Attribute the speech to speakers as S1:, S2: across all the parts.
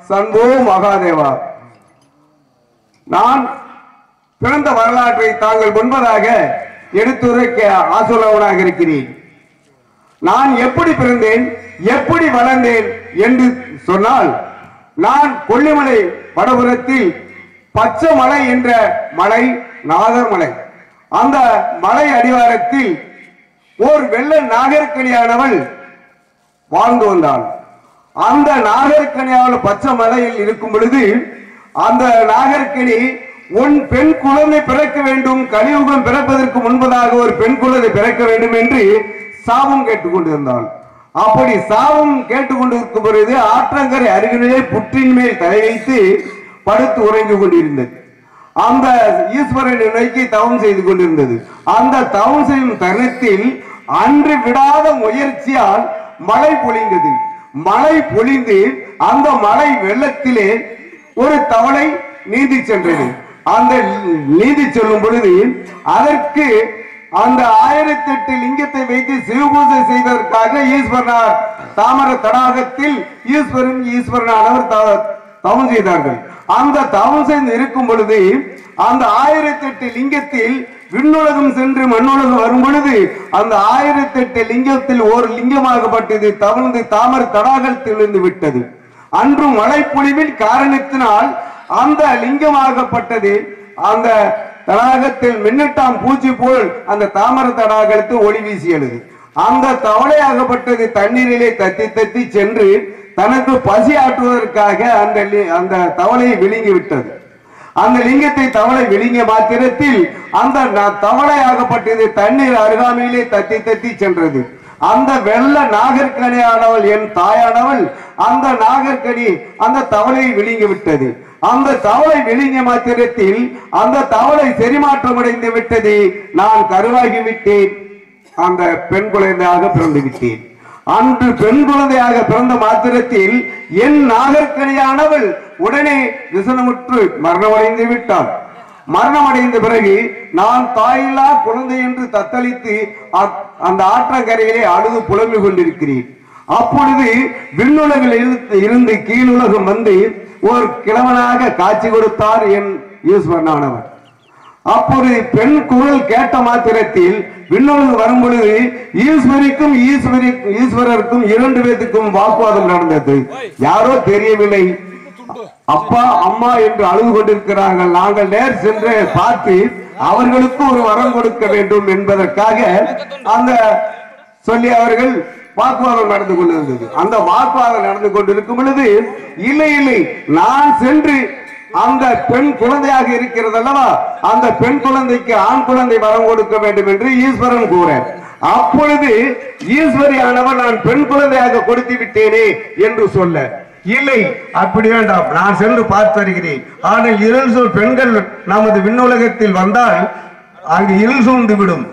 S1: சண்போ மகாதேவா, நான் பிறந்த வரலாற்றை தாங்கள் முன்பதாக எடுத்துரைக்க ஆசோலவனாக இருக்கிறேன். நான் எப்படி பிறந்தேன், எப்படி வளர்ந்தேன் என்று சொன்னால், நான் கொல்லிமலை வடபுறத்தில் பச்சை மலை என்ற மலை, நாகர்மலை, அந்த மலை அடிவாரத்தில் ஓர் வெள்ள நாகர்கனியானவள் வாழ்ந்து வந்தாள். அந்த நாகர்கனியானவள் பச்சை மலையில் இருக்கும் பொழுது அந்த நாகர்கனி, உன் பெண் குழந்தை பிறக்க வேண்டும், கலியுகம் பிறப்பதற்கு முன்பதாக ஒரு பெண் குழந்தை பிறக்க வேண்டும் என்று சாபம் கேட்டுக் கொண்டிருந்தாள். அப்படி சாபம் கேட்டுக்கொண்டிருக்கும் பொழுது ஆற்றங்கரை அருகிலே புற்றின் மேல் தலை வைத்து படுத்து உறங்கிக் கொண்டிருந்தது. அந்த ஈஸ்வரனை நோக்கி தவம் செய்து கொண்டிருந்தது. அந்த தவம் செய்யும் தருணத்தில் அன்று விடாத முயற்சியால் மழை பொழிந்தது. மழை பொழிந்து அந்த மழை வெள்ளத்திலே ஒரு தவளை நீந்தி சென்றது. அந்த நீந்தி செல்லும் பொழுது அதற்கு அந்த 1008 லிங்கத்தை வைத்து சிவபூஜை செய்வதற்காக ஈஸ்வரனார் தாமர தடாகத்தில் ஈஸ்வரனானவர் தவம் செய்தார்கள். அந்த தவம் செய்து இருக்கும் பொழுது அந்த 1008 லிங்கத்தில் விண்ணுலகம் சென்று மண்ணுலகம் வரும் பொழுது அந்த 1008 லிங்கத்தில் ஒரு லிங்கமாகப்பட்டது தவழ்ந்து தாமர தடாகத்தில் இருந்து விட்டது. அன்று மழை பொழிவில் காரணத்தினால் அந்த லிங்கமாகப்பட்டது அந்த தடாகத்தில் மின்னட்டாம் பூச்சி போல் அந்த தாமர தடாகத்தில் ஒளி வீசியது. அந்த தவளையாகப்பட்டது தண்ணீரிலே தத்தி தத்தி சென்று தனக்கு பசி ஆற்றுவதற்காக அந்த தவளையை விழுங்கி விட்டது. அந்த லிங்கத்தை தவளை விழுங்கிய மாத்திரத்தில் அந்த தவளையாகப்பட்டது தண்ணீர் அருகாமையிலே தத்தி தத்தி சென்றது. அந்த வெள்ள நாகர்கனியானவள் என் தாயானவள் அந்த நாகர்கனி அந்த தவளையை விழுங்கி விட்டது. அந்த தவளை விழுங்கிய மாத்திரத்தில் அந்த தவளை செரிமாற்றம் அடைந்து விட்டது. நான் கருவாகி விட்டேன், அந்த பெண் குழந்தையாக பிறந்து விட்டேன். அன்று பெண் குழந்தையாக பிறந்த மாத்திரத்தில் என் நாகர்கனியானவள் உடனே விசனமுற்று மரணமடைந்து விட்டாள். மரணமடைந்த பிறகு நான் தாயில்லா குழந்தை என்று தத்தளித்து அந்த ஆற்றங்கரையிலே அழுது புலம்பிக் கொண்டிருக்கிறேன். அப்பொழுது விண்ணுலகில் இருந்து கீழுலகம் வந்து ஒரு கிழவனாக காட்சி கொடுத்தார் என் ஈஸ்வரனானவர். அப்போது பெண் குரல் கேட்ட மாத்திரத்தில் விண்ணுலகம் வரும் பொழுது ஈஸ்வரருக்கும் 2 பேருக்கும் வாக்குவாதம் நடந்தது. யாரோ தெரியவில்லை, அப்பா அம்மா என்று அழுது கொண்டிருக்கிறார்கள். நாங்கள் நேர் சென்று பார்த்து அவர்களுக்கு ஒரு வரம் கொடுக்க வேண்டும் என்பதற்காக அந்த சொல்லி அவர்கள் வாக்குவாதம் நடந்து கொண்டிருந்தது. அந்த வாக்குவாதம் நடந்து கொண்டிருக்கும் பொழுது இல்லை இல்லை, நான் சென்று அந்த பெண் குழந்தையாக இருக்கிறது அல்லவா, அந்த பெண் குழந்தைக்கு ஆண் குழந்தை வரம் கொடுக்க வேண்டும் என்று ஈஸ்வரன் கூற, அப்பொழுது ஈஸ்வரியானவர் நான் பெண் குழந்தையாக கொடுத்து விட்டேனே என்று சொல்ல, இல்லை அப்படி வேண்டாம், நான் சென்று பார்த்து வருகிறேன். ஆனால் இருள் சூழ் பெண்கள் நமது விண்ணுலகத்தில் வந்தால் அங்கு இருள் சூழ்ந்து விடும்.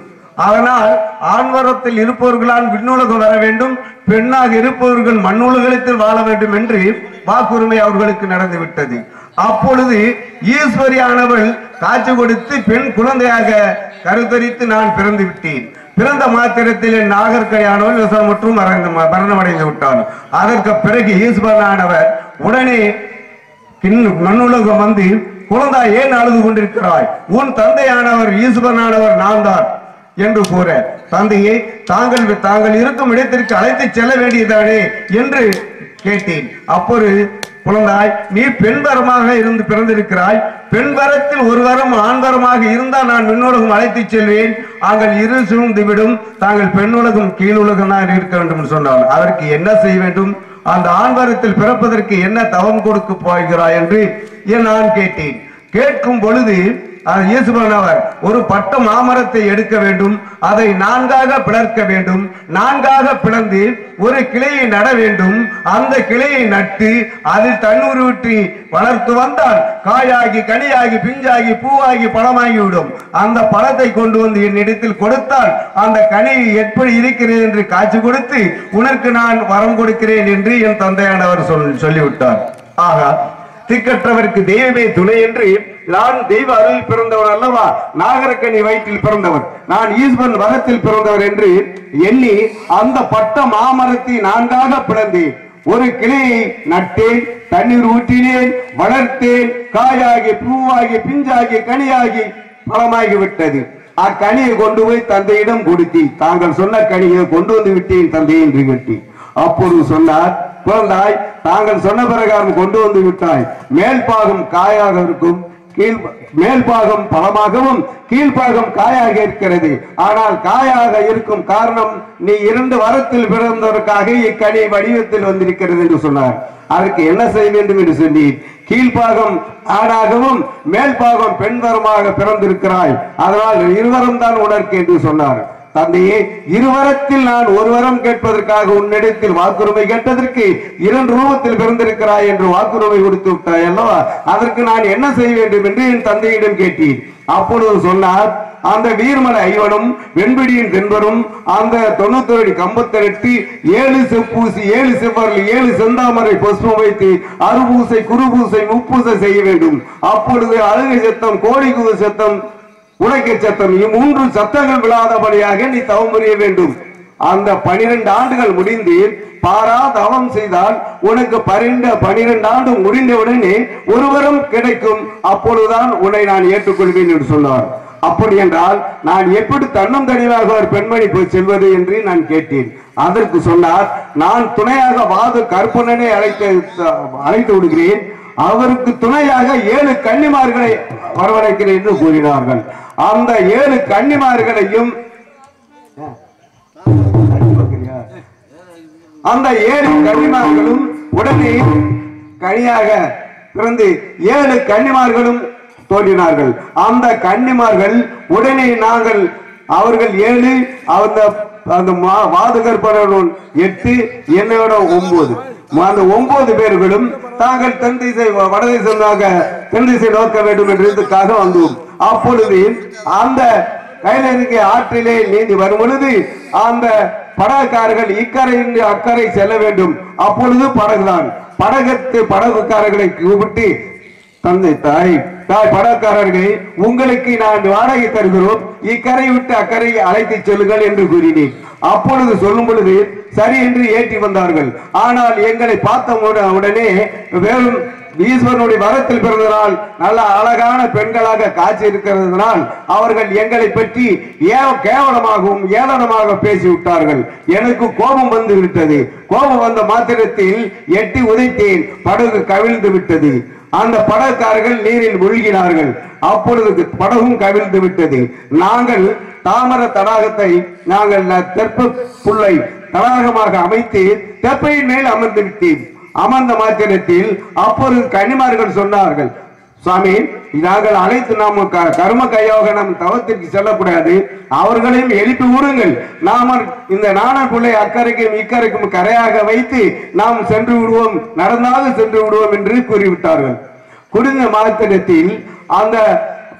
S1: அதனால் ஆண்வரத்தில் இருப்பவர்களால் விண்ணுலகம் வர வேண்டும், பெண்ணாக இருப்பவர்கள் மண்ணுலகத்தில் வாழ வேண்டும் என்று வாக்குரிமை அவர்களுக்கு நடந்து விட்டது. அப்பொழுது ஈஸ்வரியானவள் காட்சி கொடுத்து பெண் குழந்தையாக கருத்தரித்து நான் பிறந்து விட்டேன். பிறந்த மாத்திரத்தில் நாகர்கனியானவள் விசனமுற்றும் மரணமடைந்து விட்டான். அதற்கு பிறகு ஈஸ்வரனானவர் உடனே மண்ணுலகம் வந்து, குழந்தை ஏன் அழுது கொண்டிருக்கிறாய், உன் தந்தையானவர் ஈஸ்வரனானவர் நான் தான் என்று கூற, தந்தையை தாங்கள் இருக்கும் இடத்திற்கு அழைத்து செல்ல வேண்டியதானே என்று கேட்டேன். அப்போது குழந்தாய், நீ பெண் வரமாக இருந்து பிறந்திருக்கிறாய், பெண் வரத்தில் ஒரு வரம் ஆண் வரமாக இருந்தால் நான் விண்ணுலகம் அழைத்து செல்வேன், தாங்கள் இருள் சூழ்ந்து விடும், தாங்கள் பெண்ணுலகம் கீழுலகம் தான் இருக்க வேண்டும் என்று சொன்னார். அதற்கு என்ன செய்ய வேண்டும், அந்த ஆண் வரத்தில் பிறப்பதற்கு என்ன தவம் கொடுக்க போகிறாய் என்று நான் கேட்டேன். கேட்கும் பொழுது ஈஸ்வரனவர் ஒரு பட்ட மாமரத்தை எடுக்க வேண்டும், அதை 4ஆக பிளர்க்க வேண்டும், 4ஆக பிளந்து ஒரு கிளையை நட வேண்டும், அந்த கிளையை நட்டு அதில் தண்ணீர் ஊற்றி வளர்த்து வந்தால் காயாகி கனியாகி பிஞ்சாகி பூவாகி பழமாகிவிடும். அந்த பழத்தை கொண்டு வந்து என்னிடத்தில் கொடுத்தால் அந்த கனி எப்படி இருக்கிறது என்று காட்சி கொடுத்து உனக்கு நான் வரம் கொடுக்கிறேன் என்று என் தந்தையானவர் சொல்லிவிட்டார். ஆகா, திக்கற்றவருக்கு தெய்வமே துணை என்று நான் தெய்வ அருளில் பிறந்தவர் அல்லவா, நாகர்கனி வயிற்றில் பிறந்தவர், நான் ஈஸ்வரன் வகத்தில் பிறந்தவர் என்று எண்ணி அந்த பட்ட மாமரத்தை 4ஆக பிளந்து ஒரு கிளையை நட்டேன், தண்ணீர் ஊற்றினேன், வளர்த்தேன், காயாகி பூவாகி பிஞ்சாகி கனியாகி பழமாகி விட்டது. அக்கனியை கொண்டு போய் தந்தையிடம் கொடுத்தி, தாங்கள் சொன்ன கனியை கொண்டு வந்து விட்டேன் தந்தை என்று கேட்டி. அப்பொழுது சொன்னார், குழந்தாய், தாங்கள் சொன்ன பிரகாரம் கொண்டு வந்து விட்டாய். மேல்பாகம் காயாக இருக்கும், மேல்பாகம் பழமாகவும் கீழ்பாகம் காயாக இருக்கிறது. ஆனால் காயாக இருக்கும் காரணம் நீ 2 வரத்தில் பிறந்ததற்காக இக்கனி வடிவத்தில் வந்திருக்கிறது என்று சொன்னார். அதற்கு என்ன செய்ய வேண்டும் என்று சொல்லி, கீழ்பாகம் ஆணாகவும் மேல்பாகம் பெண்வரமாக பிறந்திருக்கிறாய், அதனால் 2 வரம் தான் உனக்கு என்று சொன்னார். தந்தையே, 2 வரத்தில் நான் 1 வரம் கேட்பதற்காக உன்னிடத்தில் வாக்குரிமை கேட்டதற்கு 2 ரூபத்தில் பிறந்திருக்கிறாய் என்று வாக்குரிமை கொடுத்து விட்டாய் அல்லவா, அதற்கு நான் என்ன செய்ய வேண்டும் என்று என் தந்தையிடம் கேட்டேன். அப்பொழுது சொன்னார், அந்த வீரமலை ஐவனும் வெண்பிடியின் தென்பரும் அந்த 91 கம்பத்தெடுத்து 7 செப்பூசி 7 செவ்வரில் 7 செந்தாமரை புஷ்பம் வைத்து அறுபூசை குருபூசை முப்பூசை செய்ய வேண்டும். அப்பொழுது அழுகை சத்தம், கோழி கூவு சத்தம், உலக்கை சத்தம், 3 சத்தங்கள் விழாதபடியாக நீ தவம் புரிய வேண்டும். அந்த 12 ஆண்டுகள் முடிந்து பாரா தவம் செய்தால் உனக்கு 12 ஆண்டு முடிந்தவுடனே 1 வரம் கிடைக்கும், அப்பொழுதுதான் உன்னை நான் ஏற்றுக்கொள்வேன் என்று சொன்னார். அப்படி என்றால் நான் எப்படி தன்னும் தனியாக ஒரு பெண்மணி போய் செல்வது என்று நான் கேட்டேன். அதற்கு சொன்னார், நான் துணையாக வாது கற்பனனை அழைத்து விடுகிறேன், அவருக்கு துணையாக 7 கன்னிமார்களை வரவழைக்கிறேன் என்று கூறினார்கள். அந்த 7 கன்னிமார்களையும் அந்த 7 கன்னிமார்களும் உடனே கனியாக பிறந்து 7 கன்னிமார்களும் தோன்றினார்கள். அந்த கன்னிமார்கள் உடனே நாங்கள் அவர்கள் 7 அந்த வாதுகற்பனன் 8 என்னோட 9 அந்த 9 பேர்களும் தாங்கள் தென் திசை வடதிசையாக தென் திசை நோக்க வேண்டும் என்றதுக்காக வந்தோம். அப்பொழுது அந்த கையிலிருக்க ஆற்றிலே நீந்தி வரும் பொழுது அந்த படகுக்காரர்கள் இக்கரை அக்கறை செல்ல வேண்டும். அப்பொழுது படகுதான் படகுக்காரர்களை கூப்பிட்டு, தந்தை தாய் படக்காரர்களே, உங்களுக்கு நான் வாடகை தருகிறோம், இக்கரை விட்டு அக்கறை அழைத்து செல்லுங்கள் என்று கூறினேன். அப்பொழுது சொல்லும் பொழுது சரி என்று ஏற்றி வந்தார்கள். ஆனால் எங்களை பார்த்த உடனே வேறும் ஈஸ்வரனுடைய வரத்தில் பிறந்தனால் நல்ல அழகான பெண்களாக காட்சி இருக்கிறதுனால் அவர்கள் எங்களை பற்றி கேவலமாகவும் ஏளனமாக பேசிவிட்டார்கள். எனக்கு கோபம் வந்து விட்டது. கோபம் வந்த மாத்திரத்தில் எட்டி உதைத்தேன், படகு கவிழ்ந்து விட்டது. அந்த படகுக்காரர்கள் நீரில் மூழ்கினார்கள். அப்பொழுது படகும் கவிழ்ந்து விட்டது. நாங்கள் தாமர தடாகத்தை நாங்கள் தெப்ப புல்லை தடாகமாக அமைத்து தெப்பையின் மேல் அமர்ந்து விட்டேன். அமர்ந்த மாத்திரத்தில் அப்பொழுது கன்னிமார்கள் சொன்னார்கள், சுவாமி, நாங்கள் அழைத்து நாம் கர்ம கையோக நம் தவத்திற்கு செல்லக்கூடாது, அவர்களையும் எழுப்பி விடுங்கள், நாம் இந்த நாணன் பிள்ளை அக்கறைக்கும் இக்கரைக்கும் கரையாக வைத்து நாம் சென்று விடுவோம், நடந்தாலும் சென்று விடுவோம் என்று கூறிவிட்டார்கள். குடிந்த மாத்திரத்தில் அந்த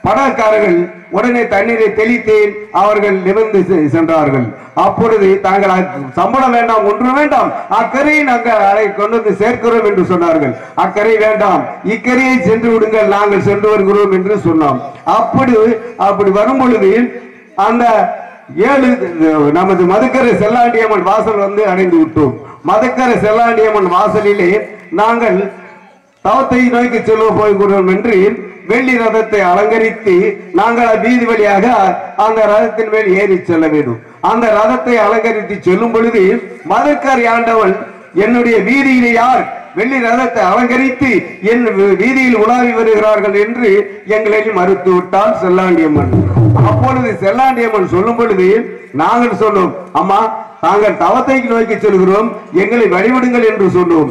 S1: படக்காரர்கள் உடனே தண்ணீரை தெளித்தேன், அவர்கள் நிமிர்ந்து சென்றார்கள். அப்பொழுது தாங்கள் சம்பளம் வேண்டாம், ஒன்று வேண்டாம், அக்கறையை நாங்கள் கொண்டு வந்து சேர்க்கிறோம் என்று சொன்னார்கள். அக்கறை வேண்டாம், இக்கரையை சென்று விடுங்கள், நாங்கள் சென்று வருகிறோம் என்று சொன்னோம். அப்படி வரும் பொழுது அந்த 7 நமது மதுக்கரை செல்லாண்டியம்மன் வாசல் வந்து அடைந்து விட்டோம். மதுக்கரை செல்லாண்டியம்மன் வாசலிலே நாங்கள் தவத்தை நோக்கி செல்ல போகிறோம் என்று வெள்ளி ரதத்தை அலங்கரித்து நாங்கள் வீதி வழியாக அந்த ரதத்தின் மேல் ஏறி செல்ல வேண்டும். அந்த ரதத்தை அலங்கரித்து செல்லும் பொழுது மதுக்கரை ஆண்டவன், என்னுடைய வீதியிலே யார் வெள்ளி ரதத்தை அலங்கரித்து என் வீதியில் உலாவி வருகிறார்கள் என்று எங்களை மறுத்து விட்டால் செல்லாண்டியம்மன். அப்பொழுது செல்லாண்டியம்மன் சொல்லும் பொழுது நாங்கள் சொன்னோம், அம்மா, தாங்கள் தவத்தை நோக்கி செல்கிறோம், எங்களை வழிவிடுங்கள் என்று சொன்னோம்.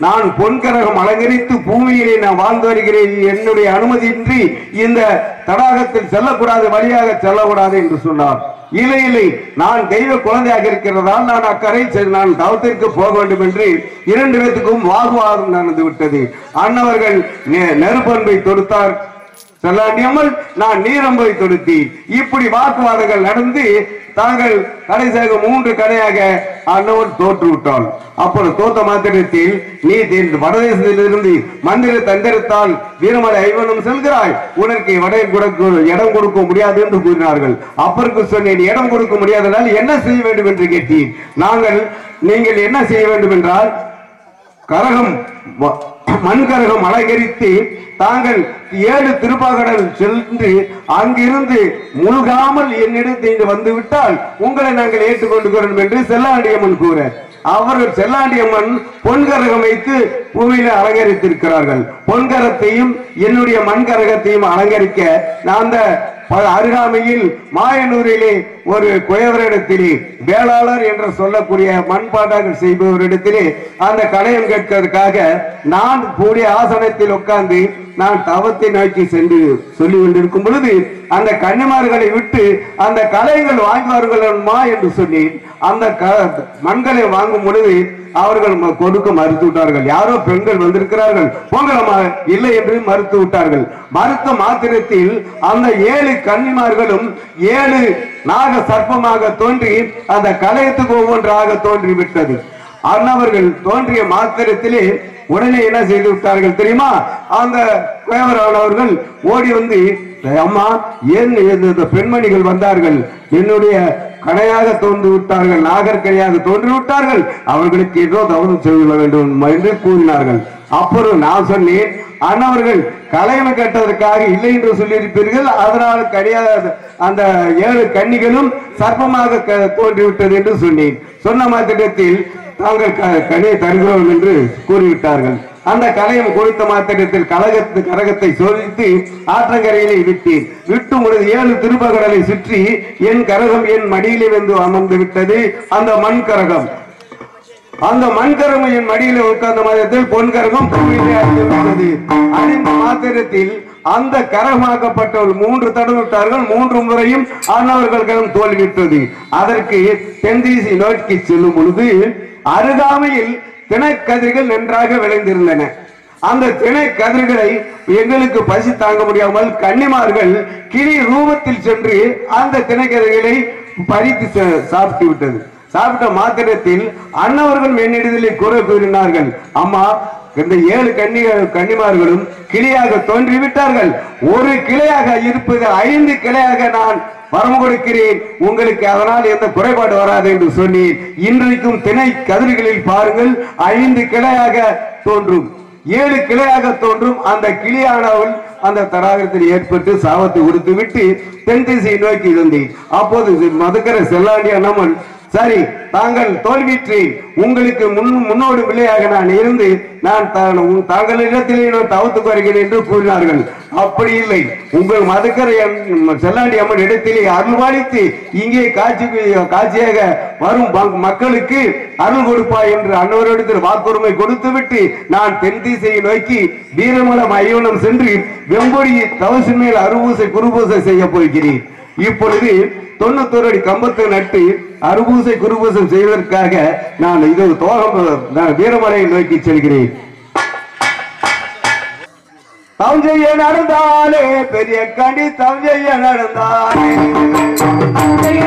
S1: நான் பொன்கரகம் அலங்கரித்து பூமியிலே நான் வாழ்ந்து வருகிறேன், என்னுடைய அனுமதியின்றி இந்த தடாகத்தில் செல்லக்கூடாது, வழியாக செல்லக்கூடாது என்று சொன்னார். இல்லை, நான் தெய்வ குழந்தையாக இருக்கிறதால் நான் அக்கறை நான் தவத்திற்கு போக வேண்டும் என்று 2 பேருக்கும் வாக்குவாதம் நடந்து விட்டது. அண்ணவர்கள் நெருப்பன்பை தொடுத்தார் செல்லாண்டியம்மல், நான் நீரம்பை தொடுத்தேன். இப்படி வாக்குவாதங்கள் நடந்து தாங்கள் கடைசியாக 3 கடையாக அண்ணவன் தோற்று விட்டாள். அப்பொழுது தோத்த மாத்திரத்தில் நீ வடதேசத்திலிருந்து மந்திர தந்திரத்தால் வீரமலை ஐவனும் செல்கிறாய், உனக்கு இடம் கொடுக்க முடியாது என்று கூறினார்கள். அப்பருக்கு சொன்னேன், இடம் கொடுக்க முடியாததால் என்ன செய்ய வேண்டும் என்று கேட்டேன். நீங்கள் என்ன செய்ய வேண்டும் என்றால் கரகம் மண்கரகம் அலங்கரித்து தாங்கள் 7 திருப்பாகடல் சென்று அங்கிருந்து முழுகாமல் என்னிடத்தில் வந்து விட்டால் உங்களை நாங்கள் ஏற்றுக்கொண்டுகிறோம் என்று செல்லாண்டியம்மன் கூற அவர்கள் செல்லாண்டியம்மன் பொன்கரகம் வைத்து பூமியில அலங்கரித்திருக்கிறார்கள். பொன்கரத்தையும் என்னுடைய மண்கரகத்தையும் அலங்கரிக்க அந்த அருகாமையில் மாயனூரிலே ஒரு குயவரிடத்திலே வேளாளர் என்று சொல்லக்கூடிய மண்பாட்டாக்கள் செய்பவரிடத்திலே அந்த கலையம் கேட்கிறதுக்காக நான் கூடிய ஆசனத்தில் உட்கார்ந்து நான் தவத்தை நோக்கி சென்று சொல்லி கொண்டிருக்கும் பொழுது அந்த கன்னிமார்களை விட்டு அந்த கலையங்கள் வாங்குவார்கள்மா என்று சொல்லி அந்த மண்களை வாங்கும் பொழுது அவர்கள் கொடுக்க மறுத்து விட்டார்கள். யாரோ பெண்கள் வந்திருக்கிறார்கள் பொங்கலமா இல்லை என்று மறுத்து விட்டார்கள். மறுத்த மாத்திரத்தில் அந்த 7 கன்னிமார்களும் 7 நாக சர்ப்பமாக தோன்றி அந்த கலையத்துக்கு ஒவ்வொன்றாக தோன்றிவிட்டது. அண்ணவர்கள் தோன்றிய மாத்திரத்திலே உடனே என்ன செய்து விட்டார்கள் தெரியுமா? அந்த குயவரானவர்கள் ஓடி வந்து, அம்மா ஏன் இந்த பெண்மணிகள் வந்தார்கள், என்னுடைய கடையாக தோன்றி விட்டார்கள், நாகர்கரையாக தோன்றி விட்டார்கள், அவர்களுக்கு ஏதோ தவறு செய்ய வேண்டும் என்று கூறினார்கள். அப்புறம் நான் சொன்னேன், அண்ணவர்கள் கலையமை கேட்டதற்காக இல்லை என்று சொல்லியிருப்பீர்கள், அதனால் கிடையாது அந்த 7 கன்னிகளும் சர்ப்பமாக தோன்றிவிட்டது என்று சொன்னேன். சொன்ன மாத்திரத்தில் தாங்கள் கனியை தருகிறோம் என்று கூறிவிட்டார்கள். அந்த கலையம் கொடுத்த மாத்திரத்தில் கரகத்தை சோதித்து ஆற்றங்கரையிலே விட்டேன். விட்டு பொழுது 7 திருப்பகடலை சுற்றி என் கரகம் என் மடியிலே வந்து அமர்ந்து விட்டது. அந்த மண்கரகம் அந்த மண்கரகம் என் மடியிலே உட்கார்ந்த மாத்திரத்தில் பொன்கரகம் பூமியிலே அழிந்துவிட்டது. அழிந்த மாத்திரத்தில் அந்த கரகமாக்கப்பட்டவர்கள் 3 தடவை விட்டார்கள். 3 முறையும் ஆனவர்களும் தோல்விட்டது. அதற்கு தென்திசை நோக்கி செல்லும் பொழுது அருகாமையில் திணைக்கதிர்கள் நன்றாக விளைந்திருந்தன. அந்த திணை கதிர்களை எங்களுக்கு பசி தாங்க முடியாமல் கன்னிமார்கள் கிளி ரூபத்தில் சென்று அந்த திணை கதிர்களை பறித்து சாப்பிட்டு விட்டது. சாப்பிட்ட மாத்திரத்தில் அண்ணவர்கள் என்னிடத்திலே குறை கூறினார்கள், அம்மா இந்த 7 கன்னிமார்களும் கிளையாக தோன்றிவிட்டார்கள், ஒரு கிளையாக இருப்பது 5 கிளையாக நான் வரம் கொடுக்கிறேன், உங்களுக்கு அதனால் எந்த குறைபாடு வராது என்று சொன்னேன். இன்றைக்கும் திணை கதிர்களில் பாருங்கள் 5 கிளையாக தோன்றும், 7 கிளையாக தோன்றும். அந்த கிளியானவள் அந்த தடாகத்தில் ஏற்பட்டு சாபத்தை கொடுத்து விட்டு தென் திசையை நோக்கி இருந்தேன். அப்போது மதுக்கரை செல்லாண்டிய நம்மன், சரி தாங்கள் தோல்விற்றி உங்களுக்கு முன்னோடு பிள்ளையாக நான் இருந்து நான் தாங்களிடத்திலே நான் தவத்துக்கு வருகிறேன் என்று கூறினார்கள். அப்படி இல்லை, உங்கள் மதுக்கரை செல்லாண்டி அம்மன் இடத்திலே அருள்வாளித்து இங்கே காட்சியாக வரும் மக்களுக்கு அருள் கொடுப்பாய் என்று அன்னவரிடத்தில் வாக்குரிமை கொடுத்து விட்டு நான் தென் திசையை நோக்கி வீரமலம் ஐயோனம் சென்று வெம்பொடி தவசு மேல் அருபூசை குருபூசை செய்ய போகிறேன். இப்பொழுது 91 அடி கம்பத்தை நட்டு அருபூசை குருபூசம் செய்வதற்காக நான் இது வீரமலையை நோக்கி செல்கிறேன். தஞ்சைய நடந்தாலே பெரிய கண்டி தஞ்சைய நடந்தாலே தஞ்சைய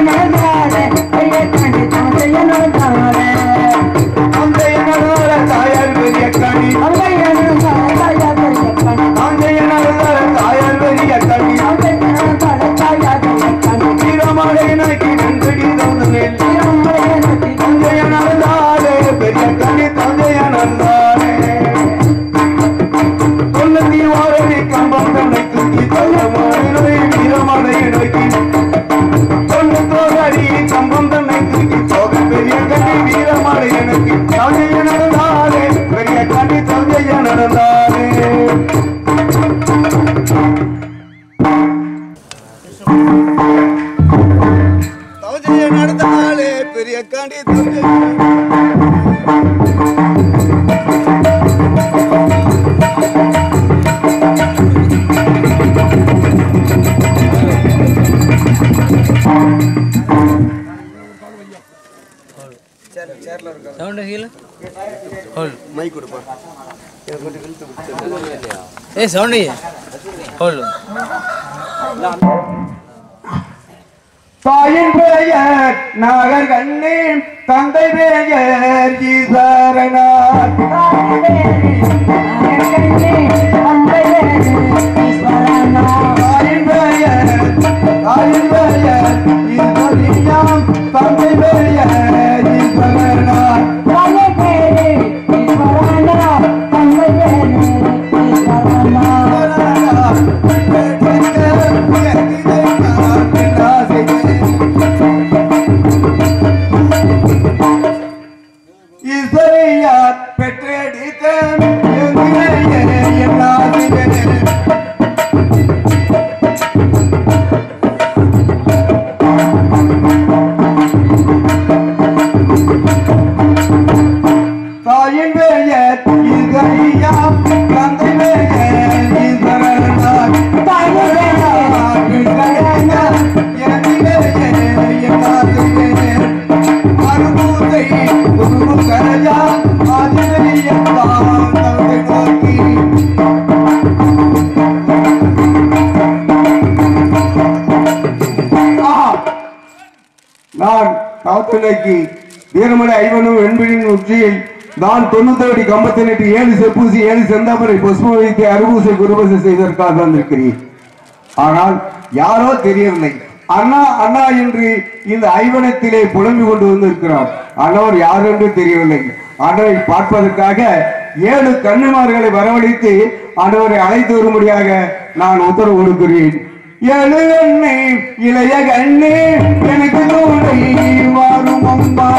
S1: நடந்தால தாயார் பெரிய கண்டி தஞ்சைய நடந்தால தாயார் பெரிய கண்டி வீரமலை நோக்கி நன்றி தந்தேன். தஞ்சைய நடந்தாலே பெரிய கண்டி தஞ்சைய நடந்தாலே கம்பம் தன்னை தூக்கி தள்ளமாடி வீரமலையை நோக்கி 91 அடி கம்பம் தன்னை தூக்கி போக பெரிய கண்டி வீரமலை எனக்கு தஞ்சைய நடந்தாலே பெரிய கண்டி தஞ்சைய நடந்தாலே. தஞ்சைய நடந்தாலே பெரிய கண்டி தஞ்சைய
S2: சவுண்ட் ஹீல் ஹோல்
S1: மைக் கொடுப்பா.
S2: ஏய் சவுண்ட் ஹோல்.
S1: தாயின் பெயர் நாகர்கண்ணி, தந்தை பெயர் ஈஸ்வரனார். தாயின் பெயர் ஈஸ்வரியாம், தந்தை பெயர் ஈஸ்வரனார். நோக்கி வீரமலை ஐவனும் வெண்பினின் உச்சியை நான் 90 அடி கம்பத்தினிட்டு 7 செப்பூசி 7 செந்தாமரை புஷ்ப வைத்து அறுபூசை குருபூசை செய்வதற்காக வந்திருக்கிறேன். ஆனால் யாரோ தெரியவில்லை. அண்ணா அண்ணா என்று இந்த ஐவனத்திலே புலம்பிக் கொண்டு வந்திருக்கிறார். அண்ணவர் யார் என்று தெரியவில்லை. அண்ணரை பார்ப்பதற்காக 7 கன்னிமார்களை வரவழைத்து அண்ணவரை அழைத்து வரும்படியாக நான் உத்தரவு கொடுக்கிறேன். 7 கண்ணே இளைய கண்ணே எனக்கு தோழி வாரும் அம்மா.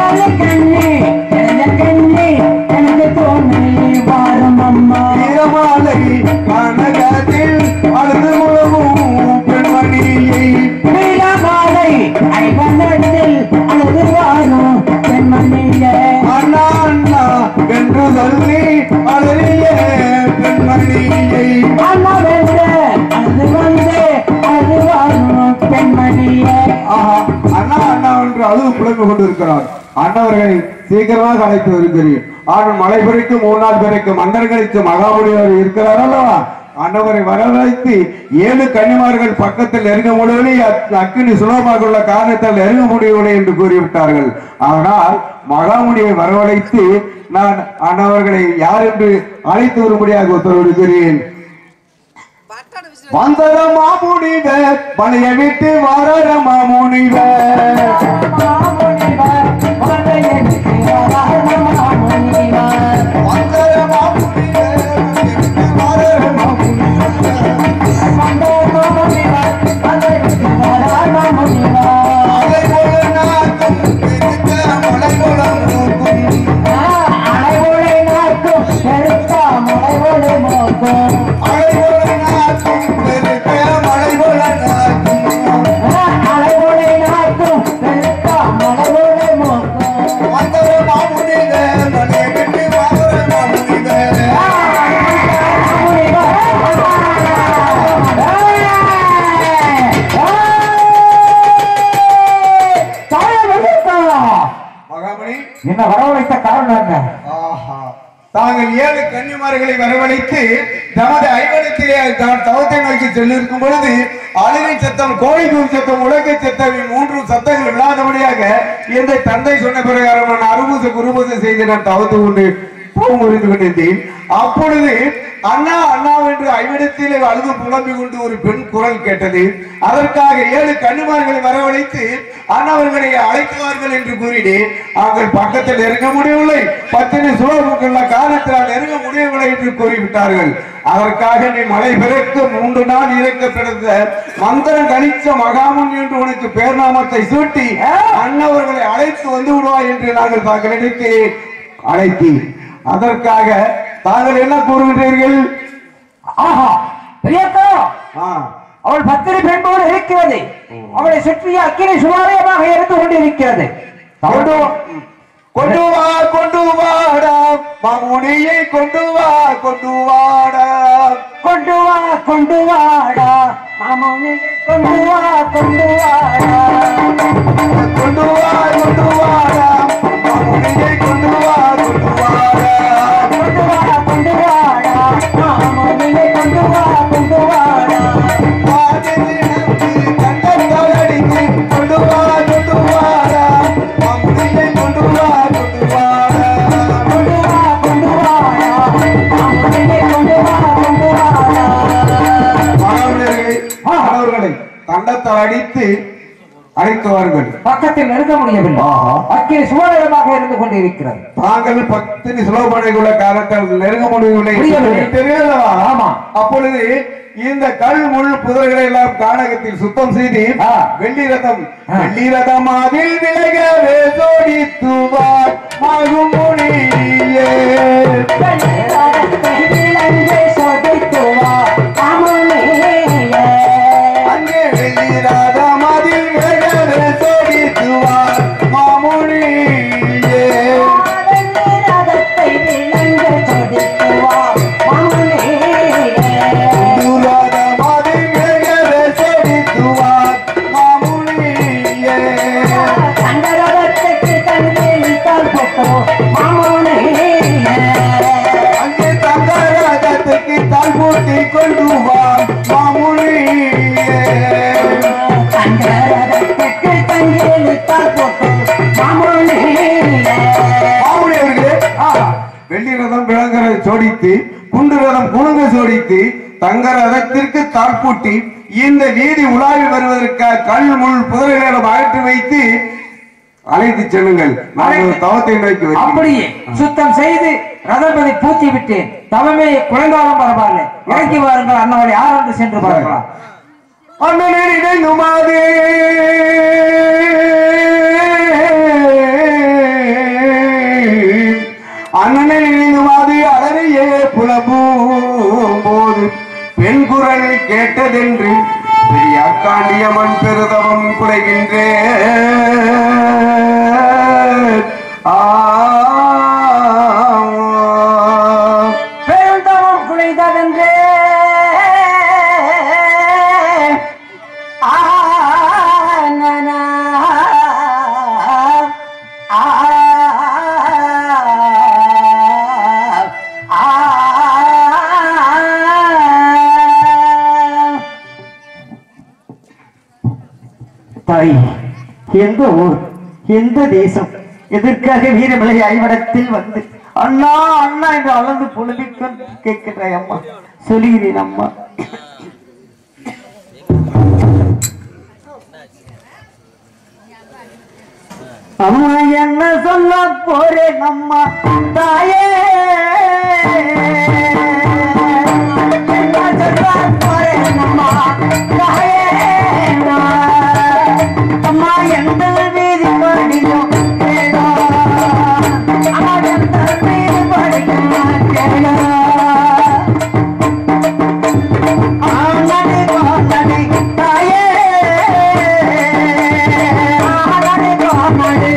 S3: 7 கண்ணே இளைய கண்ணே எனக்கு தோழி வாரும் அம்மா.
S1: வீரமாலை கனகத்தில் அழுது முழவும் பெண்மணியை
S3: வீரமாலை ஐவனத்தில் அழுது வாரும் பெண்மணியே.
S1: அண்ணா அண்ணா என்று சொல்லி அழகிய பெண்மணியை
S3: அண்ணாவென்று அழுது வந்து அழுது வாரும் பெண்மணியே.
S1: அண்ணா அண்ணா என்று அழுது புலம்பிக் கொண்டிருக்கிறார். அண்ணவர்களை சீக்கிரமாக அழைத்து வருகிறேன். ஆனால் மலை பிறக்கும் 3 நாள் பிறக்கும் மந்தர்களுக்கு மகாமுனிவர் இருக்கிறார் அல்லவா? அண்ணவரை வரவழைத்து 7 கன்னிமார்கள் பக்கத்தில் நெருங்க முடியவில்லை. அக்கினி சுலபமாக உள்ள காரணத்தால் நெருங்க முடியவில்லை என்று கூறிவிட்டார்கள். ஆனால் மகாமுனியை வரவழைத்து நான் அண்ணவர்களை யார் என்று அழைத்து வரும்படியாக உத்தரவிடுகிறேன். வந்தர மாமுனிவர் பழைய விட்டு வரர மாமுனிவர் வந்தர மாமுனிவர் வரர
S3: என்ன வரவழைத்த காரணம் என்ன?
S1: தாங்கள் 7 கன்னிமார்களை வரவழைத்து தமது ஐவனத்திலே தான் தவத்தை நோக்கி சென்றிருக்கும் பொழுது அழுகை சத்தம், கோழி கூவும் சத்தம், உலகை சத்தம் 3 சத்தங்கள் இல்லாதபடியாக எந்த தந்தை சொன்ன பிரகாரம் நான் அறுபூசை குருபூசை செய்து நான் தவத்து கொண்டு புரிந்து கொண்டிருந்தேன். அப்பொழுது அண்ணா அண்ணா என்று ஐவிடத்திலே அழுது புலம்பிக் கொண்டு ஒரு பெண் குரல் கேட்டது. அதற்காக 7 கன்னிமார்களை வரவழைத்து அண்ணவர்களை அழைக்குவார்கள் என்று கூறினேன். அவர்கள் பக்கத்தில் நெருங்க முடியவில்லை. பத்தினி சுலபுக்குள்ள காரணத்தினால் நெருங்க முடியவில்லை என்று கூறிவிட்டார்கள். அதற்காக நீ மலை பிறக்க 3 நாள் இறக்க பிறந்த மந்திரம் கணிச்ச மகாமுன் என்று உனக்கு பேர்நாமத்தை சூட்டி அண்ணவர்களை அழைத்து வந்து விடுவாய் என்று நாங்கள் தாங்கள் நினைத்து அழைத்தி. அதற்காக தாங்கள் என்ன கூறுகின்றீர்கள்?
S3: ஆஹா பிரியக்கா,
S1: அவள்
S3: பத்திரி பெண் போல இருக்கிறது. அவளை சுற்றிய அக்கினி சுமாரியமாக இருந்து கொண்டிருக்கிறது.
S1: கொண்டு வா கொண்டு வாடா மாமுனியை கொண்டு வா கொண்டு வாடா
S3: கொண்டு வா கொண்டு வாடா மாமுனியை கொண்டு வா கொண்டு வாடா
S1: கொண்டு வா கொண்டு வாடா மாமுனியை கொண்டு வா கொண்டு வாடா
S3: கொண்டு வா கொண்டு வாடா மாமுனியை கொண்டு வா கொண்டு வாடா
S1: கொண்டு வா கொண்டு வாடா மாமுனியை கொண்டு வா கொண்டு வாடா
S3: கொண்டு வா கொண்டு வாடா மாமுனியை கொண்டு வா கொண்டு வாடா.
S1: மாணவர்களை தண்டத்தால் அடித்து அழைத்தவார்கள்.
S3: பக்கத்தில் நெருங்க முடியவில்லை. அக்கினி சுமாரியமாக இருந்து கொண்டிருக்கிறது.
S1: தாங்கள் பத்தினி சுலபனைக்குள்ள காலத்தால் நெருங்க முடியவில்லை தெரியலவா?
S3: ஆமா.
S1: அப்பொழுது இந்த கல் முள் புதர்களை எல்லாம் கானகத்தில் சுத்தம் செய்து வெள்ளி ரதம் அதில் விலகவே சோடித்துவார் மகுமுனியே. அங்கே வெள்ளி ரதம் அதில் விலகவே சோடித்துவார் மாமுனியே. அங்கே தங்கரதத்துக்கு தால் பூட்டி கொண்டு வா மாமுனியே.
S3: தங்கரதத்துக்கு தங்கில் தால் போட்டு
S1: ஒழித்து குண்டு ரதம் குலுங்க சோடித்து தங்க ரதத்திற்கு தாழ்பூட்டி இந்த வீதி உலாவி வருவதற்காக கல் முள் புதர்களிடம் அகற்றி வைத்து அழைத்து செல்லுங்கள். நான் ஒரு தவத்தை நோக்கி
S3: அப்படியே சுத்தம் செய்து ரதபதி பூச்சி விட்டேன். தவமே குறைந்தாலும் பரவாயில்லை, இறக்கி வாருங்கள். அண்ணாவளி ஆரம்பி சென்று பார்க்கலாம்.
S1: அண்ணனே நினைந்துமாதே அண்ணனை நினைந்துமாது அழறையே புலபூம் போது பெண் குரல் கேட்டதென்று பெரியாக்காண்டியம்மன் பெருதவம் குறைகின்றேன்.
S3: பெருந்தவம் குறைந்ததென்றே
S4: தாய், எந்த ஊர், எந்த தேசம், எதற்காக வீரமலை ஐவடத்தில் வந்து அண்ணா அண்ணா என்று அளந்து புலம்பிக் கேட்கிறாய் அம்மா? சொல்லுகிறேன் அம்மா. அம்மா என்ன சொல்ல போறேன் அம்மா தாயே, என்ன சொல்ல போறேன் அம்மா தாயே. அம்மா எந்த வீதி படிக்கும் கேளோ, அம்மா எந்த வீதி படிக்கும் கேளோ. ஆனடி போனடி தாயே, ஆனடி போனடி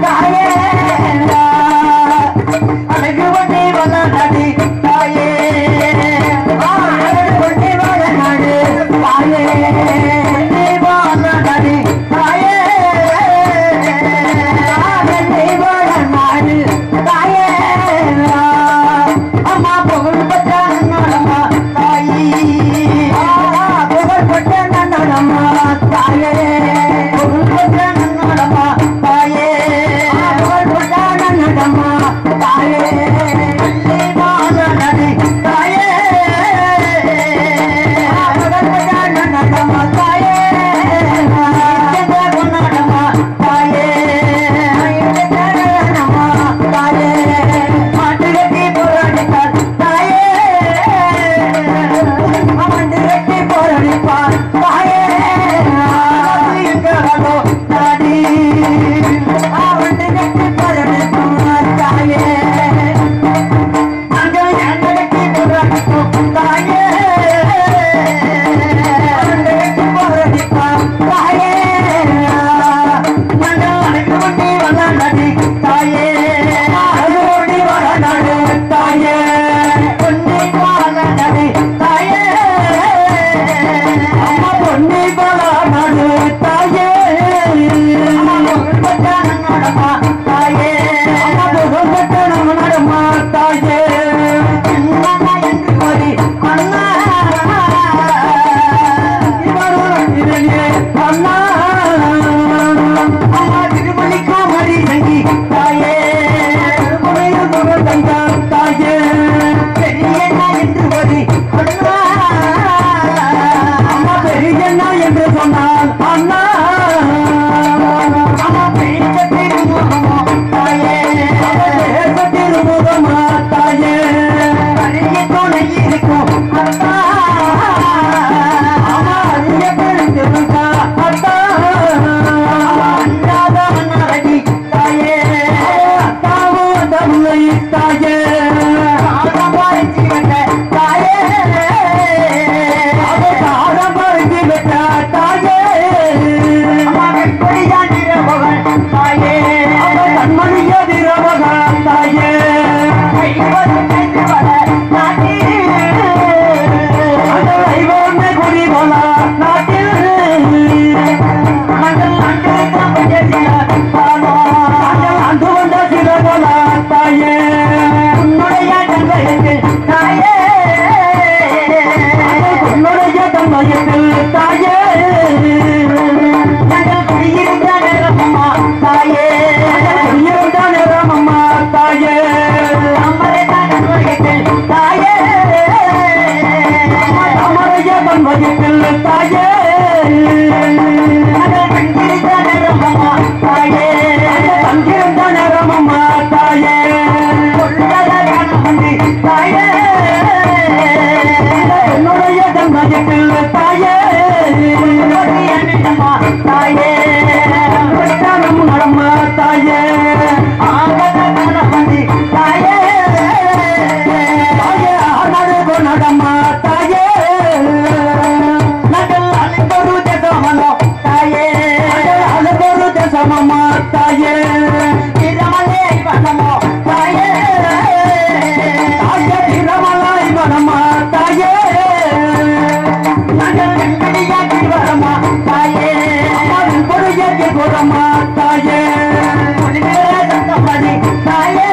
S4: தாயே. அழகு வண்டி வளர்நடி தாயே, அழகு வண்டி வளர்நடி தாயே. தாயே தாயே என்னுடைய தன்மயத்தில் தாயே தாயே நடமா தாயே தாயே நடமா தாயே நகல் அழைப்பொரு தேசமனோ தாயே அழைப்பொரு தேசமமா தாயே இரமலே வனமோ தாயே தாயே இரமலை வனமா தாயே நகல் வெங்கடியாக்கி வரமா தாயே பொருளாக்கி போறமா தாயே சத்தமணி தாயே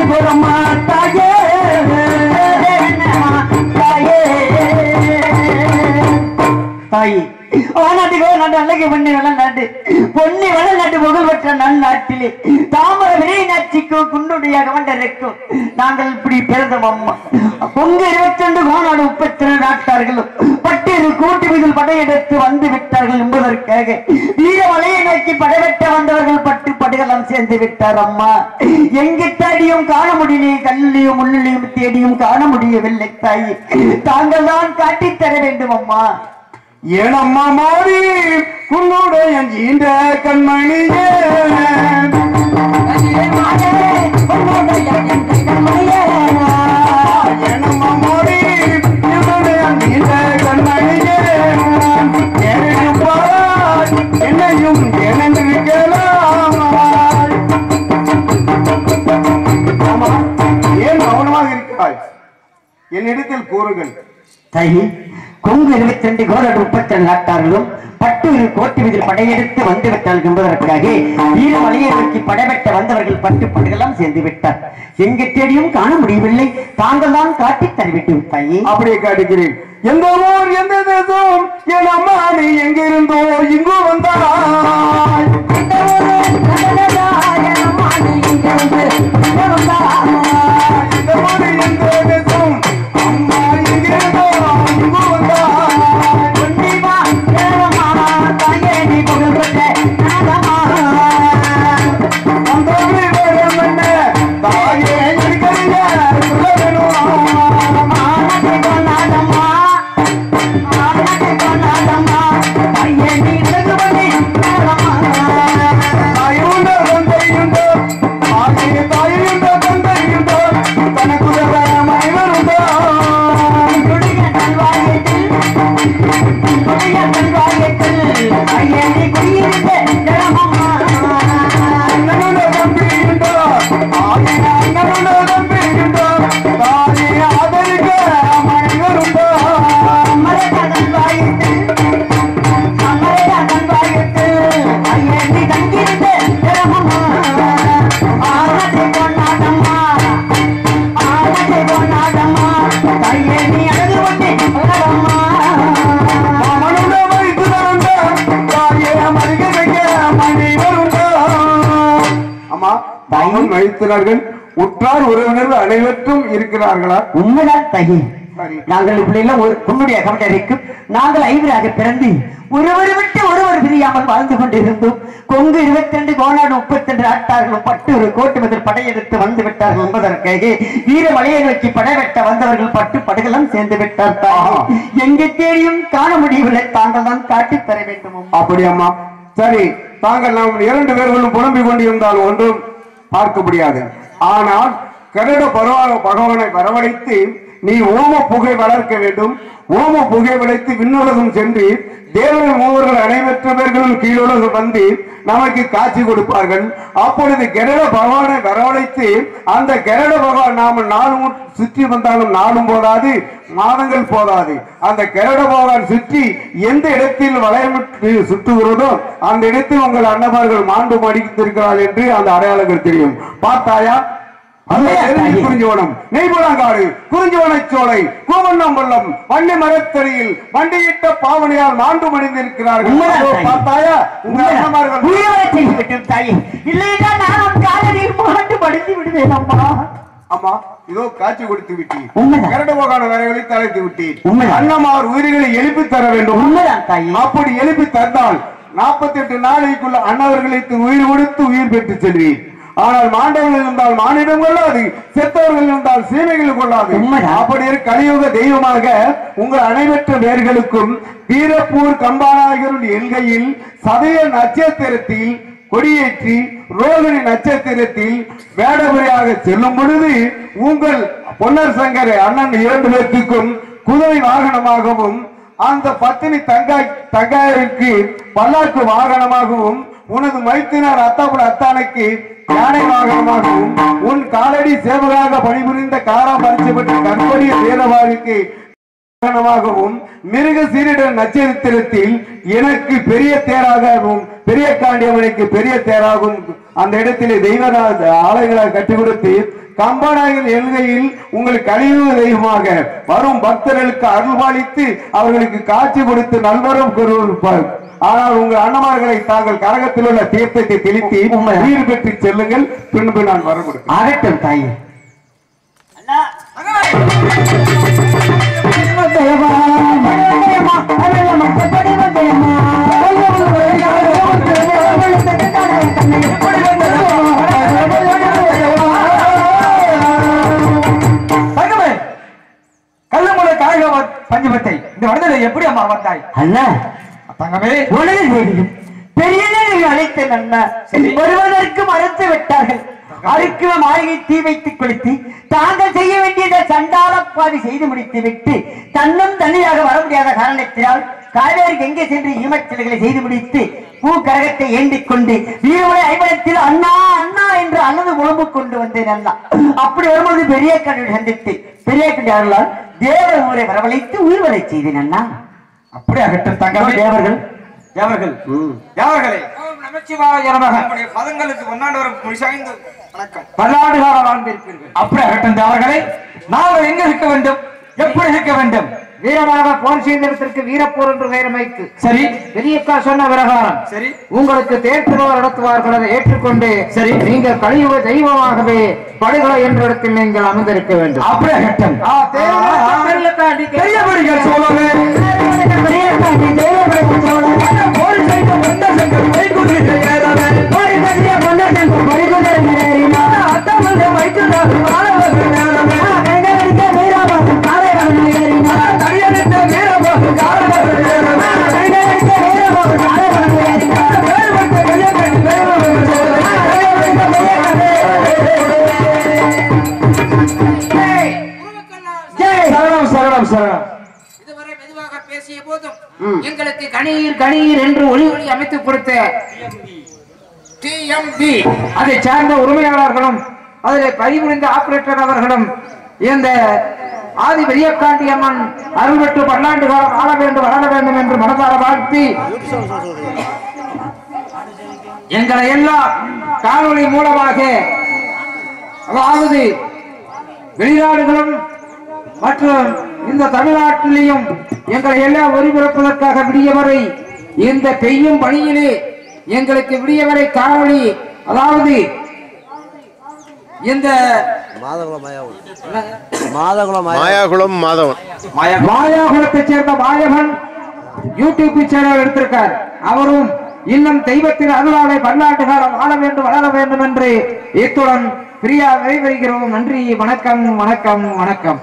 S4: போறமா தாயே தாயே நாட்டுக்கோ நாட்டு அழகு பொன்னி வளநாட்டு பொன்னி வளநாட்டு புகழ் பெற்ற நன்னாட்டிலே தாமர விரைநாட்சிக்கோ குண்டுடைய கவண்டருக்கும் நாங்கள் இப்படி பிறந்தோம் அம்மா பொங்கு 22 கோநாடு 32 நாட்டார்களும் பட்டிரு கூட்டு மீதில் படையெடுத்து வந்து விட்டார்கள் என்பதற்காக வீரமலையை நோக்கி படைவெட்ட வந்தவர்கள் பட்டு படுகளம் சேர்ந்து விட்டார் அம்மா எங்கு தேடியும் காண முடியலையே கல்லியும் முள்ளிலையும் தேடியும் காண முடியவில்லை தாயே தாங்கள் தான் காட்டித்தர வேண்டும் அம்மா
S1: ஏனம்மா மாறி உன்னுடைய இந்த கண்மணியே ஏனம்மா மாறி உன்னுடைய இந்த கண்மணியே என்னையும் பார் என்னையும் எனந்திருக்கலாம் ஆமா ஏன் மௌனமாக இருக்கிறாய் என்னிடத்தில் கூறுங்கள்
S4: தாயே கொங்கு 22 கோநாடு 32 நாட்டார்களும் பட்டு கோட்டி மீதில் படையெடுத்து வந்து விட்டார்கள் என்பதற்காக வீரமலையை நோக்கி படைபெற்ற வந்தவர்கள் பட்டு படுகளம் சேர்ந்து விட்டார் எங்கு தேடியும் காண முடியவில்லை தாங்கள் தான் காட்டி தருவிட்டு தாயே
S1: அப்படியே காட்டுகிறேன் எந்த ஊர் எந்த தேசம் என் அம்மா நீ எங்கிருந்தோ இங்கு வந்தாய் உற்றார் உறவினர்கள் அனைவரும் இருக்கிறார்களா
S4: உண்மைதான் தாயே நாங்கள் இப்படி எல்லாம் ஒரு பொண்ணுடைய கவண்டரைக்கும் நாங்கள் ஐவராக பிறந்து ஒருவர் விட்டு ஒருவர் பிரியாமல் வாழ்ந்து கொண்டிருந்தோம் கொங்கு 22 கோநாடு 32 ஆட்டார்களும் பட்டு ஒரு கோட்டு பதில் படையெடுத்து வந்து விட்டார்கள் என்பதற்காக வீரமலையை நோக்கி படைவெட்ட வந்தவர்கள் பட்டு படுகளம் சேர்ந்து விட்டார் எங்கே தேடியும் காண முடியவில்லை தாங்கள் தான் காட்டி தர வேண்டும்
S1: அப்படி அம்மா சரி தாங்கள் நாம் 2 பேர்களும் புலம்பிக் கொண்டிருந்தால் ஒன்றும் பார்க்க முடியாது ஆனால் கருட பகவானை வரவழைத்து நீ ஓம புகை வளர்க்க வேண்டும் ஓம புகை வளைத்து விண்ணுலகம் சென்று தேவர்கள் மூவர்கள் அனைவற்ற பேர்களும் கீழுலகம் வந்து நமக்கு காட்சி கொடுப்பார்கள் அப்பொழுது கருட பகவானை வரவழைத்து அந்த கருட பகவான் நாம நாளும் சுற்றி வந்தாலும் நாளும் போதாது மாதங்கள் போதாது அந்த கருட பகவான் சுற்றி எந்த இடத்தில் வளையமிட்டு சுற்றுகிறதோ அந்த இடத்தில் உங்கள் அன்னமார்கள் மாண்டு மடித்திருக்கிறார் என்று அந்த அடையாளங்கள் தெரியும் பார்த்தாயா குறிஞ்சிவனம் நெய்புலாங்காடு குறிஞ்சிவனச்சோலை கோவண்ணம்பள்ளம் வன்னி மரத்தடியில் வண்டியிட்ட பாவனையால் மாண்டு மடிந்திருக்கிறார்கள் பார்த்தாயா உங்கள் அன்னமார்கள்
S4: இல்லையா நான் காலையில் மாண்டு மடிந்து விடுவேன் அம்மா
S1: ஆமா இதோ காட்சி கொடுத்து விட்டீர்.
S4: உண்மைதான்.
S1: கரடு போகான வேலைகளை தலைத்து விட்டீர்.
S4: உண்மைதான்.
S1: அண்ணமார் உயிர்களை எழுப்பி தர வேண்டும்.
S4: உண்மைதான் தாயி.
S1: அப்படி எழுப்பி தந்தால் 48 நாளைக்குள்ள அண்ணவர்களுக்கு உயிர் கொடுத்து உயிர் பெற்று செல்வீர். ஆனால் மாண்டவர்கள் இருந்தால் மானிடம் கொள்ளாது, செத்தவர்கள் இருந்தால் சீமைகள் கொள்ளாது. அப்படி கலியுக தெய்வமாக உங்கள் அனைவற்ற பேர்களுக்கும் வீரப்பூர் கம்பாநாயகருடைய எல்கையில் சதய நட்சத்திரத்தில் கொடியேற்றி ரோகிணி நட்சத்திரத்தில் வேடபுரியாக செல்லும் பொழுது உங்கள் பொன்னர் சங்கர் அண்ணன் 2 பேர்த்துக்கும் குதிரை வாகனமாகவும் அந்த பத்தினி தங்காயிற்கு பல்லாக்கு வாகனமாகவும் உனது மைத்தினர் அத்தானுக்கு யானை வாகனமாகவும் உன் காலடி சேவகாக பணிபுரிந்த காரம் பறிச்சப்பட்ட கற்படிய வேதவாருக்கு வாகனமாகவும் மிருக சீரிட நட்சத்திரத்தில் எனக்கு பெரிய தேராகவும் பெரிய காண்டியவனுக்கு பெரிய தேராகவும் அந்த இடத்திலே தெய்வ ஆலயங்களை கட்டி கொடுத்து கம்பாநாயகர் எல்கையில் உங்களுக்கு கலியுக தெய்வமாக வரும் பக்தர்களுக்கு அருள்பாலித்து அவர்களுக்கு காட்சி கொடுத்து நல்வரம் கூறுவார். ஆனால் உங்கள் அண்ணமார்களை தாங்கள் கரகத்தில் உள்ள தீர்த்தத்தை தெளித்து உயிர் பெற்று செல்லுங்கள். பின்பு நான் வர கொடுக்கிறேன்.
S4: ஆகட்டும் தாயே.
S3: பஞ்சமத்தை இந்த வருடத்தை எப்படி அம்மா வந்தாய்?
S4: அண்ணா
S3: தங்கமே
S4: உலகில் பெரிய அழைத்த அண்ணா வருவதற்கு மறுத்து விட்டார்கள். அதுக்கு மாளிகை தீ வைத்து கொளுத்தி தாங்கள் செய்ய வேண்டியதை சண்டாளப்பாதி செய்து முடித்து விட்டு தன்னும் தனியாக வர முடியாத காரணத்தினால் காவேரி எங்கே சென்று ஈமச்சல்களை செய்து முடித்து பூ கரகத்தை ஏந்திக் கொண்டு வீரமலை ஐம்பலத்தில் அண்ணா அண்ணா என்று அழுது முழம்பு கொண்டு வந்தேன் அண்ணா. அப்படி வரும்போது பெரிய கண்ணில் சந்தித்து பெரிய கண்ணியார்களால் தேவர் ஊரை வரவழைத்து உயிர்வரை செய்தேன் அண்ணா.
S3: அப்படி அகற்றும் தங்கமே
S4: தேவர்கள்
S3: தேவர்கள் தேவர்களே நமச்சிவாய நமக. நம்முடைய பதங்களுக்கு பொன்னாண்டவரும் முடிசாய்ந்து வணக்கம். பல்லாண்டு காலம் வாழ்ந்திருப்பீர்கள். அப்படி அகற்றும் தேவர்களே நாங்கள் எங்க இருக்க வேண்டும், எப்படி இருக்க வேண்டும்? வீரமாக போர் செய்ததற்கு வீரப்போர் என்று பெயரமைத்து சரி பெரியக்கா சொன்ன பிரகாரம் சரி உங்களுக்கு தேர்தல் நடத்துவார்கள். அதை ஏற்றுக்கொண்டு சரி நீங்கள் கலியுக தெய்வமாகவே படுகொலை என்ற இடத்தில் நீங்கள் அமர்ந்திருக்க வேண்டும். அப்படியே கட்டம்
S5: இதுவரை மெதுவாக பேசிய போதும் எங்களுக்கு கணீர் கணீர் என்று ஒளி ஒளி அமைத்துக் கொடுத்த டிஎம்பி
S3: அதை சார்ந்த உரிமையாளர்களும் அதில் பணிபுரிந்த ஆபரேட்டர் அவர்களும் இந்த ஆதி பெரியக்காண்டி அம்மன் அருள் பெற்று பல்லாண்டு காலம் ஆள வேண்டும் வளர வேண்டும் என்று மனதார வாழ்த்தி எங்களை எல்லாம் காணொளி மூலமாக அதாவது வெளிநாடுகளும் மற்றும் இந்த தமிழ்நாட்டிலையும் எங்களை எல்லாம் ஒளிபரப்பதற்காக விடியவரை இந்த பெய்யும் பணியிலே எங்களுக்கு விடியவரை காணொளி அதாவது இந்த மாயாகுலத்தைச் சேர்ந்த மாயவன் யூடியூப் சேனல் எடுத்திருக்கார். அவரும் இன்னும் தெய்வத்தின் அருளாலை பல்லாண்டு காலம் ஆள வேண்டும் வளர வேண்டும் என்று இத்துடன் பிரியா விரைவருகிறோம். நன்றி, வணக்கம், வணக்கம், வணக்கம்.